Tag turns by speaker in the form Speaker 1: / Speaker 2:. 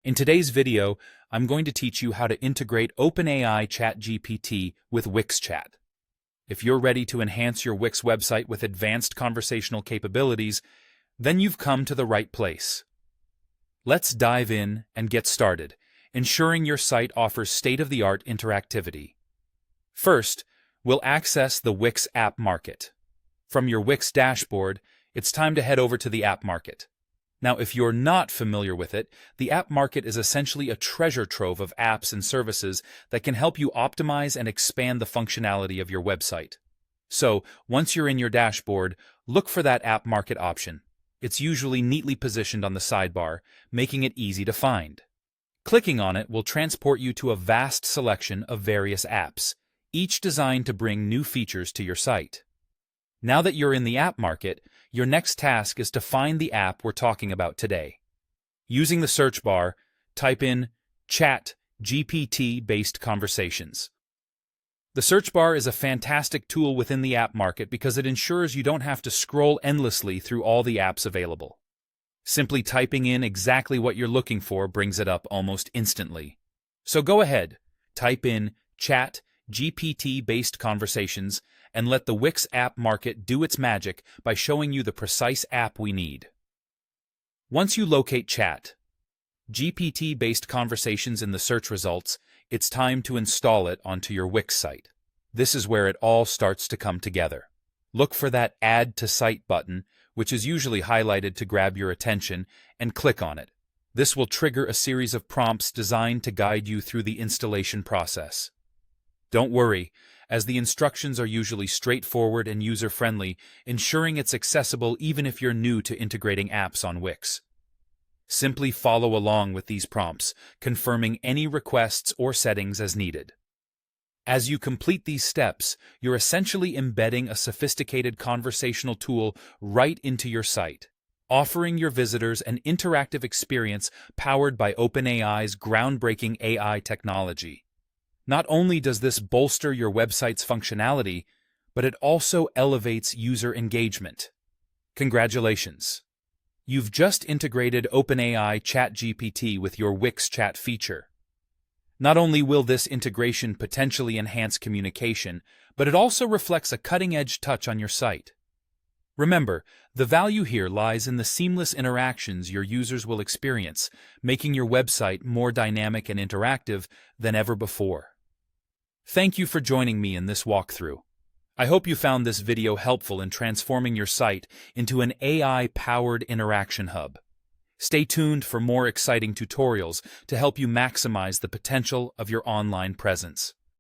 Speaker 1: In today's video, I'm going to teach you how to integrate OpenAI ChatGPT with Wix Chat. If you're ready to enhance your Wix website with advanced conversational capabilities, then you've come to the right place. Let's dive in and get started, ensuring your site offers state-of-the-art interactivity. First, we'll access the Wix App Market. From your Wix dashboard, it's time to head over to the App Market. Now, if you're not familiar with it, the App Market is essentially a treasure trove of apps and services that can help you optimize and expand the functionality of your website. So, once you're in your dashboard, look for that App Market option. It's usually neatly positioned on the sidebar, making it easy to find. Clicking on it will transport you to a vast selection of various apps, each designed to bring new features to your site. Now that you're in the App Market, your next task is to find the app we're talking about today. Using the search bar, type in ChatGPT-based conversations. The search bar is a fantastic tool within the App Market because it ensures you don't have to scroll endlessly through all the apps available. Simply typing in exactly what you're looking for brings it up almost instantly. So go ahead, type in ChatGPT-based conversations and let the Wix App Market do its magic by showing you the precise app we need. Once you locate ChatGPT-based conversations in the search results, it's time to install it onto your Wix site. This is where it all starts to come together. Look for that Add to Site button, which is usually highlighted to grab your attention, and click on it. This will trigger a series of prompts designed to guide you through the installation process. Don't worry, as the instructions are usually straightforward and user-friendly, ensuring it's accessible even if you're new to integrating apps on Wix. Simply follow along with these prompts, confirming any requests or settings as needed. As you complete these steps, you're essentially embedding a sophisticated conversational tool right into your site, offering your visitors an interactive experience powered by OpenAI's groundbreaking AI technology. Not only does this bolster your website's functionality, but it also elevates user engagement. Congratulations! You've just integrated OpenAI ChatGPT with your Wix Chat feature. Not only will this integration potentially enhance communication, but it also reflects a cutting-edge touch on your site. Remember, the value here lies in the seamless interactions your users will experience, making your website more dynamic and interactive than ever before. Thank you for joining me in this walkthrough. I hope you found this video helpful in transforming your site into an AI-powered interaction hub. Stay tuned for more exciting tutorials to help you maximize the potential of your online presence.